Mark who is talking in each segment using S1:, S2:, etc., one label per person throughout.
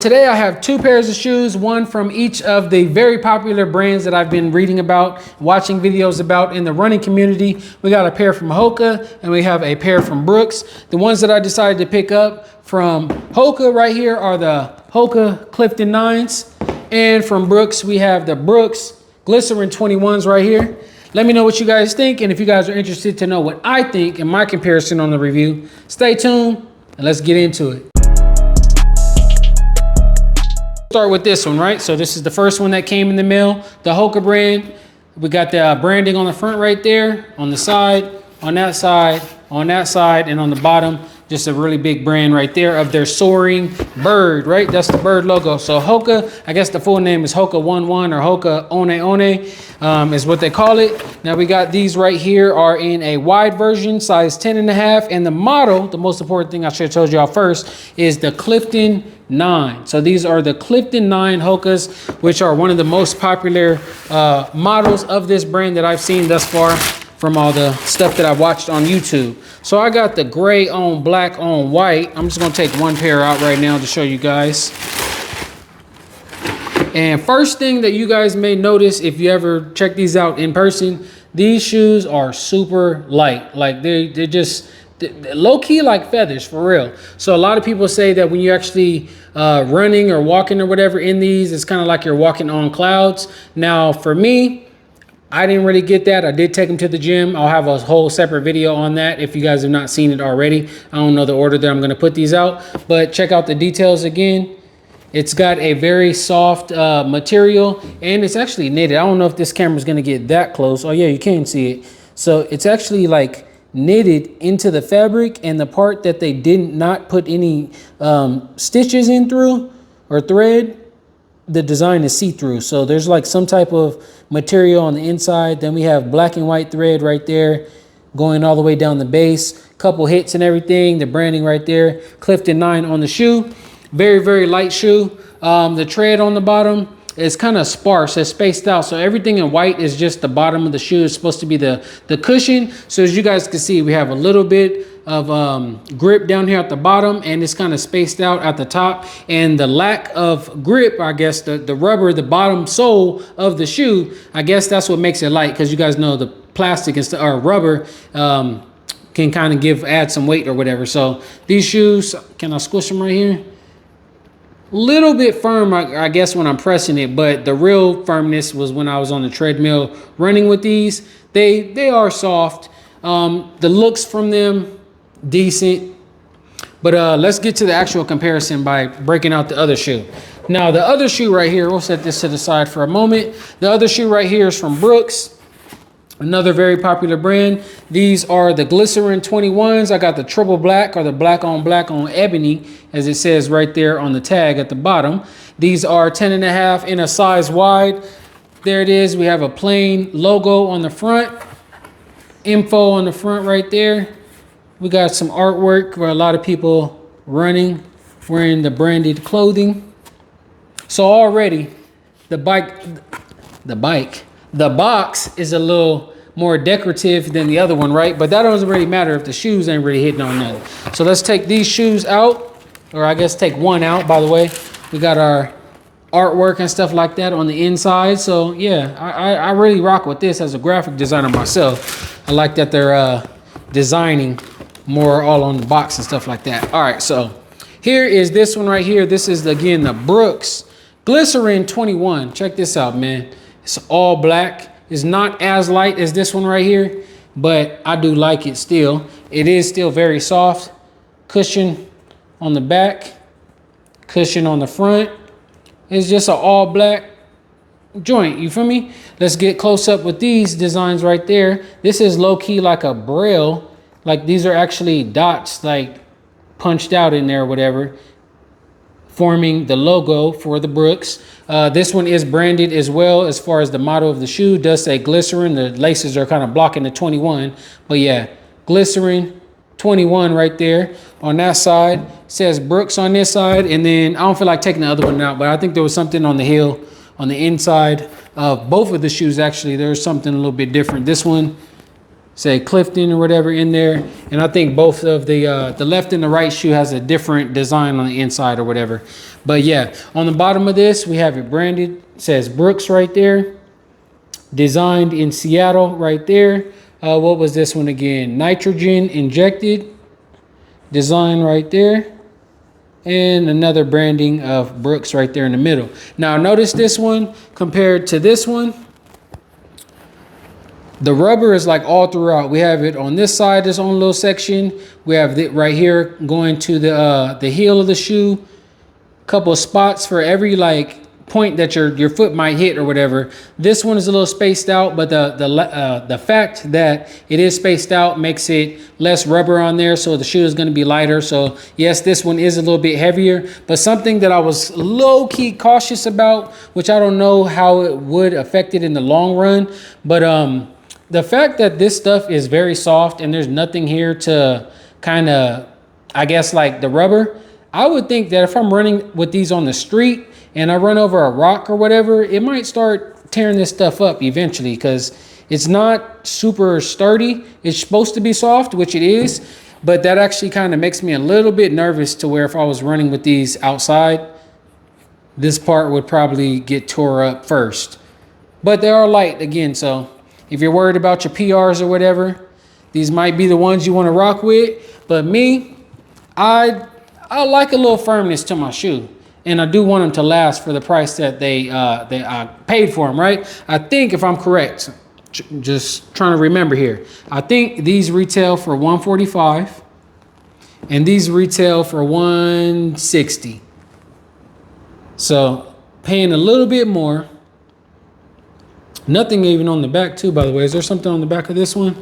S1: Today I have two pairs of shoes, one from each of the very popular brands that I've been reading about, watching videos about in the running community. We got a pair from Hoka and we have a pair from Brooks. The ones that I decided to pick up from Hoka right here are the Hoka Clifton 9s. And from Brooks, we have the Brooks Glycerin 21s right here. Let me know what you guys think. And if you guys are interested to know what I think and my comparison on the review, stay tuned and let's get into it. Start with this one, right? So this is the first one that came in the mail, the Hoka brand. We got the branding on the front right there, on the side, on that side, on that side, and on the bottom, just a really big brand right there of their soaring bird, right? That's the bird logo. So Hoka, I guess the full name is Hoka 11 or Hoka One is what they call it. Now we got these right here are in a wide version, size 10.5, and the model, the most important thing I should have told y'all first, is the Clifton 9. So these are the Clifton 9 Hokas, which are one of the most popular models of this brand that I've seen thus far from all the stuff that I've watched on YouTube. So I got the gray on black on white. I'm just gonna take one pair out right now to show you guys. And first thing that you guys may notice if you ever check these out in person, these shoes are super light. Like they're just low-key like feathers, for real. So a lot of people say that when you're actually running or walking or whatever in these, it's kind of like you're walking on clouds. Now for me, I didn't really get that. I did take them to the gym. I'll have a whole separate video on that if you guys have not seen it already. I don't know the order that I'm going to put these out, but check out the details again. It's got a very soft material and it's actually knitted. I don't know if this camera is going to get that close. Oh yeah, you can see it. So it's actually like knitted into the fabric, and the part that they did not put any stitches in through or thread, the design is see-through. So there's like some type of material on the inside. Then we have black and white thread right there going all the way down the base, couple hits and everything, the branding right there, Clifton 9 on the shoe. Very, very light shoe. The tread on the bottom is kind of sparse, it's spaced out. So everything in white is just the bottom of the shoe. It's supposed to be the cushion. So as you guys can see, we have a little bit of grip down here at the bottom, and it's kind of spaced out at the top. And the lack of grip, I guess the rubber, the bottom sole of the shoe, I guess that's what makes it light, because you guys know the plastic and or rubber can kind of add some weight or whatever. So these shoes, can I squish them right here? Little bit firm, I guess, when I'm pressing it, but the real firmness was when I was on the treadmill running with these. They are soft. The looks from them, decent. But let's get to the actual comparison by breaking out the other shoe. Now, the other shoe right here, we'll set this to the side for a moment. The other shoe right here is from Brooks, another very popular brand. These are the Glycerin 21s. I got the triple black, or the black on ebony, as it says right there on the tag at the bottom. These are 10.5 in a size wide. There it is. We have a plain logo on the front, info on the front right there. We got some artwork where a lot of people running, wearing the branded clothing. So already the box is a little more decorative than the other one, right? But that doesn't really matter if the shoes ain't really hitting on nothing. So let's take these shoes out, or I guess take one out. By the way, we got our artwork and stuff like that on the inside. So yeah, I really rock with this as a graphic designer myself. I like that they're designing more all on the box and stuff like that. All right, so here is this one right here. This is again the Brooks Glycerin 21. Check this out, man. It's all black. It's not as light as this one right here, but I do like it still. It is still very soft. Cushion on the back, cushion on the front. It's just an all black joint, you feel me? Let's get close up with these designs right there. This is low-key like a braille. Like these are actually dots like punched out in there or whatever, forming the logo for the Brooks. This one is branded as well. As far as the model of the shoe, it does say Glycerin. The laces are kind of blocking the 21, but yeah, Glycerin 21 right there. On that side, it says Brooks on this side, and then I don't feel like taking the other one out, but I think there was something on the heel on the inside of both of the shoes. Actually, there's something a little bit different. This one say Clifton or whatever in there. And I think both of the left and the right shoe has a different design on the inside or whatever. But yeah, on the bottom of this, we have it branded. It says Brooks right there. Designed in Seattle right there. What was this one again? Nitrogen injected. Design right there. And another branding of Brooks right there in the middle. Now notice this one compared to this one. The rubber is like all throughout. We have it on this side, this own little section. We have it right here going to the heel of the shoe. Couple of spots for every like point that your foot might hit or whatever. This one is a little spaced out, but the fact that it is spaced out makes it less rubber on there, so the shoe is going to be lighter. So yes, this one is a little bit heavier, but something that I was low-key cautious about, which I don't know how it would affect it in the long run, but the fact that this stuff is very soft and there's nothing here to kind of, I guess, like the rubber, I would think that if I'm running with these on the street and I run over a rock or whatever, it might start tearing this stuff up eventually, because it's not super sturdy. It's supposed to be soft, which it is, but that actually kind of makes me a little bit nervous to where if I was running with these outside, this part would probably get tore up first. But they are light again, so if you're worried about your PRs or whatever, these might be the ones you want to rock with. But me, I like a little firmness to my shoe, and I do want them to last for the price that they paid for them, right? I think, if I'm correct, just trying to remember here, I think these retail for $145 and these retail for $160. So paying a little bit more. Nothing even on the back too, by the way. Is there something on the back of this one?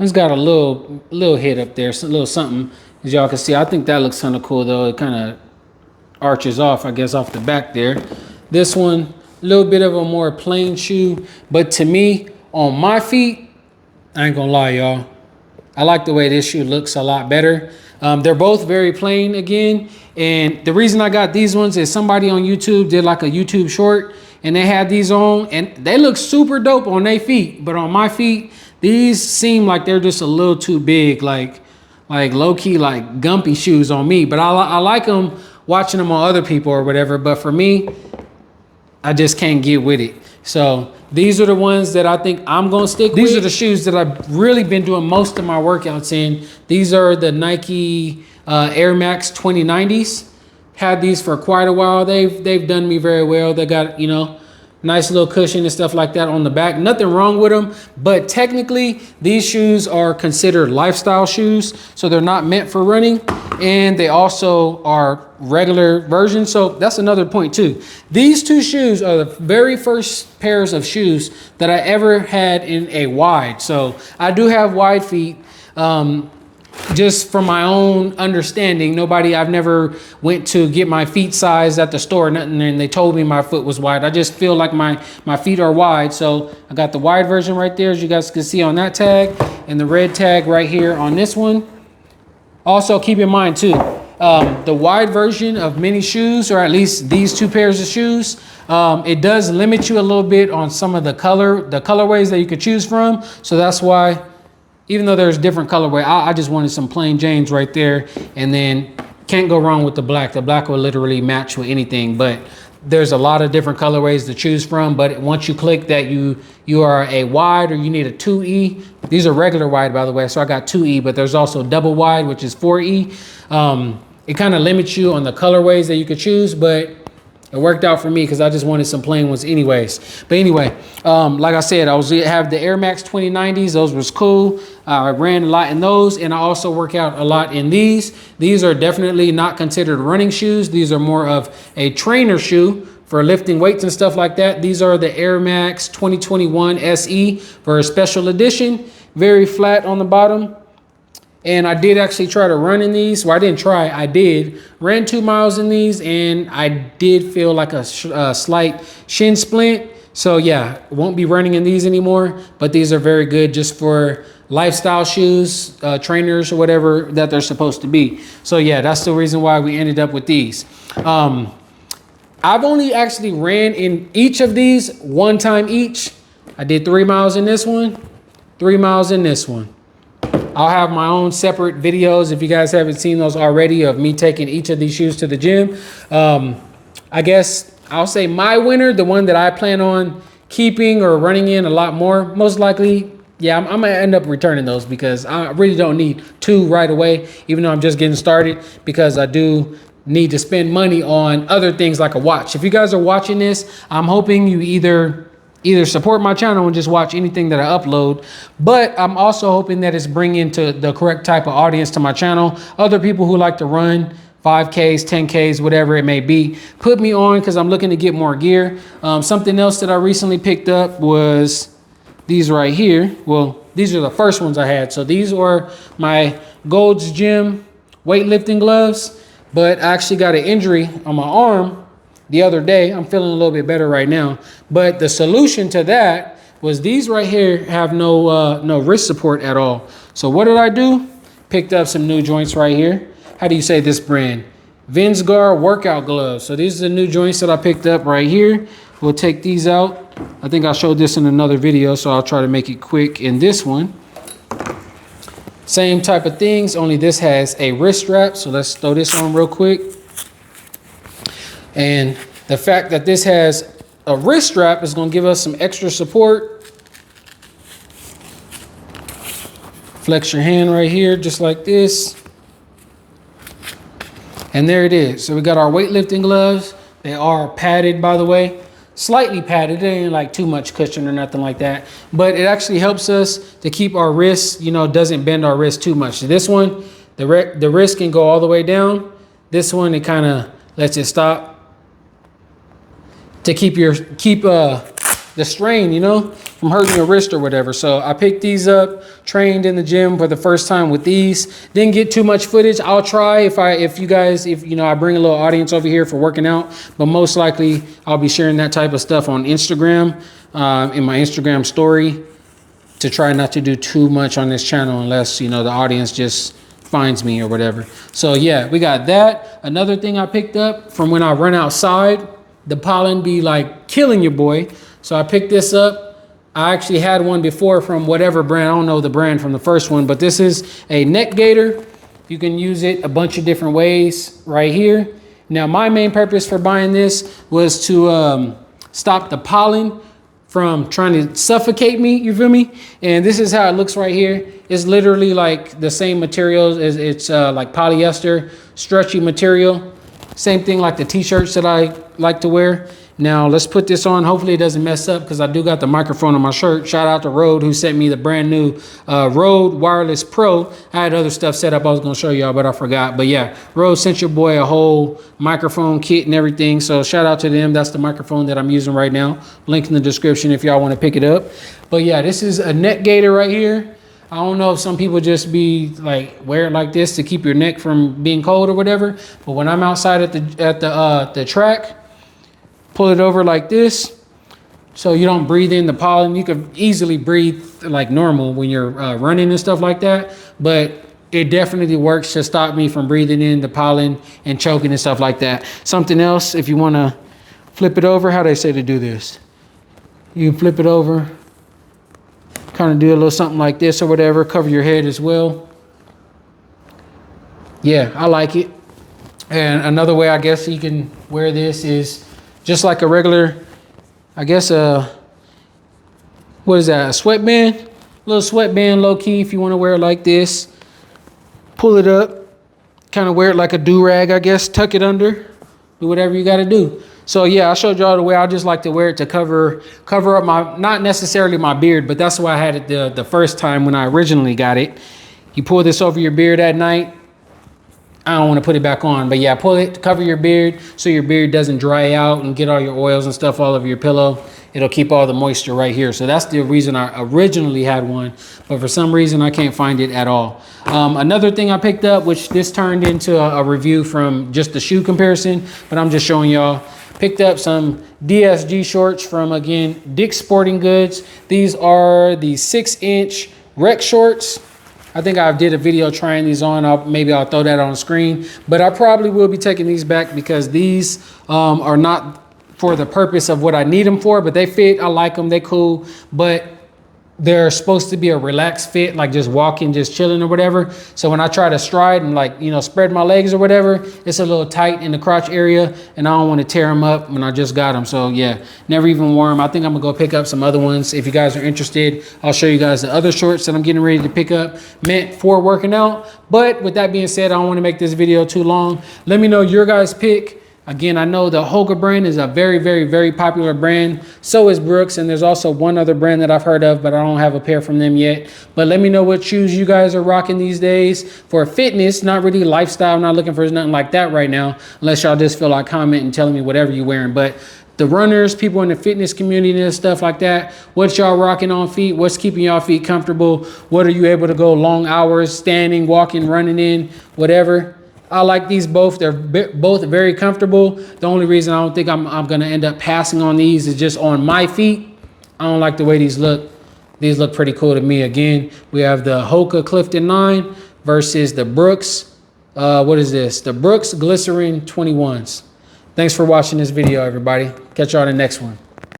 S1: It's got a little hit up there, a little something, as y'all can see. I think that looks kind of cool though. It kind of arches off, I guess, off the back there. This one, a little bit of a more plain shoe, but to me, on my feet, I ain't gonna lie, y'all, I like the way this shoe looks a lot better. They're both very plain again, and the reason I got these ones is somebody on YouTube did like a YouTube short, and they had these on, and they look super dope on their feet, but on my feet, these seem like they're just a little too big, like low-key, like gumpy shoes on me. But I like them watching them on other people or whatever, but for me, I just can't get with it. So these are the ones that I think I'm gonna stick with. These are the shoes that I've really been doing most of my workouts in. These are the Nike Air Max 2090s. Had these for quite a while. They've done me very well. They got, you know, nice little cushion and stuff like that on the back. Nothing wrong with them, but technically these shoes are considered lifestyle shoes, so they're not meant for running, and they also are regular versions. So that's another point too. These two shoes are the very first pairs of shoes that I ever had in a wide. So I do have wide feet. Just from my own understanding, I've never went to get my feet sized at the store or nothing, and they told me my foot was wide. I just feel like my feet are wide. So I got the wide version right there, as you guys can see on that tag, and the red tag right here on this one. Also keep in mind too, the wide version of many shoes, or at least these two pairs of shoes, it does limit you a little bit on some of the colorways that you could choose from. So that's why, even though there's different colorway, I just wanted some plain Janes right there, and then can't go wrong with the black. The black will literally match with anything, but there's a lot of different colorways to choose from. But once you click that you are a wide, or you need a 2E, these are regular wide, by the way, so I got 2E, but there's also double wide, which is 4E. It kind of limits you on the colorways that you could choose, but it worked out for me because I just wanted some plain ones anyways. But anyway, like I said, I have the Air Max 2090s. Those was cool. I ran a lot in those, and I also work out a lot in these. These are definitely not considered running shoes. These are more of a trainer shoe for lifting weights and stuff like that. These are the Air Max 2021 SE for a special edition. Very flat on the bottom. And I did actually try to run in these. Well, I didn't try, I did. Ran 2 miles in these, and I did feel like a slight shin splint. So yeah, won't be running in these anymore, but these are very good just for lifestyle shoes, trainers or whatever that they're supposed to be. So yeah, that's the reason why we ended up with these. I've only actually ran in each of these one time each. I did 3 miles in this one, 3 miles in this one. I'll have my own separate videos if you guys haven't seen those already of me taking each of these shoes to the gym. I guess I'll say my winner, the one that I plan on keeping or running in a lot more, most likely, yeah, I'm gonna end up returning those because I really don't need 2 right away, even though I'm just getting started, because I do need to spend money on other things like a watch. If you guys are watching this, I'm hoping you either support my channel and just watch anything that I upload, but I'm also hoping that it's bringing to the correct type of audience to my channel. Other people who like to run 5Ks, 10Ks, whatever it may be, put me on because I'm looking to get more gear. Something else that I recently picked up was these right here. Well, these are the first ones I had. So these were my Gold's Gym weightlifting gloves, but I actually got an injury on my arm the other day. I'm feeling a little bit better right now. But the solution to that was these right here have no wrist support at all. So what did I do? Picked up some new joints right here. How do you say this brand? Vinsgar workout gloves. So these are the new joints that I picked up right here. We'll take these out. I think I showed this in another video, so I'll try to make it quick in this one. Same type of things, only this has a wrist strap. So let's throw this on real quick. And the fact that this has a wrist strap is going to give us some extra support. Flex your hand right here, just like this. And there it is. So we got our weightlifting gloves. They are padded, by the way, slightly padded. It ain't like too much cushion or nothing like that, but it actually helps us to keep our wrists, you know, doesn't bend our wrist too much. So this one, the wrist can go all the way down. This one, it kind of lets it stop to keep the strain, you know, from hurting your wrist or whatever. So I picked these up, trained in the gym for the first time with these. Didn't get too much footage. I'll try if you know, I bring a little audience over here for working out, but most likely I'll be sharing that type of stuff on Instagram, in my Instagram story, to try not to do too much on this channel unless, you know, the audience just finds me or whatever. So yeah, we got that. Another thing I picked up from when I run outside, the pollen be like killing your boy. So I picked this up. I actually had one before from whatever brand. I don't know the brand from the first one, but this is a neck gaiter. You can use it a bunch of different ways right here. Now, my main purpose for buying this was to stop the pollen from trying to suffocate me, you feel me? And this is how it looks right here. It's literally like the same materials as it's like polyester, stretchy material. Same thing like the t-shirts that I like to wear. Now let's put this on. Hopefully it doesn't mess up because I do got the microphone on my shirt. Shout out to Rode who sent me the brand new Rode Wireless Pro. I had other stuff set up I was going to show y'all, but I forgot. But yeah, Rode sent your boy a whole microphone kit and everything. So shout out to them. That's the microphone that I'm using right now. Link in the description if y'all want to pick it up. But yeah, this is a neck gaiter right here. I don't know if some people just be like wear it like this to keep your neck from being cold or whatever. But when I'm outside at the track, pull it over like this so you don't breathe in the pollen. You could easily breathe like normal when you're running and stuff like that, but it definitely works to stop me from breathing in the pollen and choking and stuff like that. Something else, if you want to flip it over, how they say to do this, you flip it over, kind of do a little something like this or whatever, cover your head as well. Yeah, I like it. And another way I guess you can wear this is just like a regular, I guess, what is that, a sweatband? A little sweatband, low key, if you want to wear it like this. Pull it up, kind of wear it like a do-rag, I guess, tuck it under, do whatever you got to do. So yeah, I showed y'all the way I just like to wear it to cover up my, not necessarily my beard, but that's why I had it the first time when I originally got it. You pull this over your beard at night. I don't want to put it back on, but yeah, pull it to cover your beard so your beard doesn't dry out and get all your oils and stuff all over your pillow. It'll keep all the moisture right here. So that's the reason I originally had one, but for some reason I can't find it at all. Another thing I picked up, which this turned into a review from just the shoe comparison, but I'm just showing y'all. Picked up some DSG shorts from, again, Dick's Sporting Goods. These are the 6-inch rec shorts. I think I did a video trying these on. Maybe I'll throw that on the screen, but I probably will be taking these back because these are not for the purpose of what I need them for, but they fit. I like them. They cool. But they're supposed to be a relaxed fit, like just walking, just chilling or whatever. So when I try to stride and like, you know, spread my legs or whatever, it's a little tight in the crotch area and I don't want to tear them up when I just got them. So yeah, never even wore them. I think I'm gonna go pick up some other ones. If you guys are interested, I'll show you guys the other shorts that I'm getting ready to pick up, meant for working out. But with that being said, I don't want to make this video too long. Let me know your guys' pick. Again, I know the Hoka brand is a very, very, very popular brand. So is Brooks. And there's also one other brand that I've heard of, but I don't have a pair from them yet. But let me know what shoes you guys are rocking these days for fitness, not really lifestyle. I'm not looking for nothing like that right now, unless y'all just feel like commenting and telling me whatever you're wearing. But the runners, people in the fitness community and stuff like that, what y'all rocking on feet? What's keeping y'all feet comfortable? What are you able to go long hours, standing, walking, running in, whatever? I like these both. They're both very comfortable. The only reason I don't think I'm going to end up passing on these is just on my feet. I don't like the way these look. These look pretty cool to me. Again, we have the Hoka Clifton 9 versus the Brooks. What is this? The Brooks Glycerin 21s. Thanks for watching this video, everybody. Catch y'all in the next one.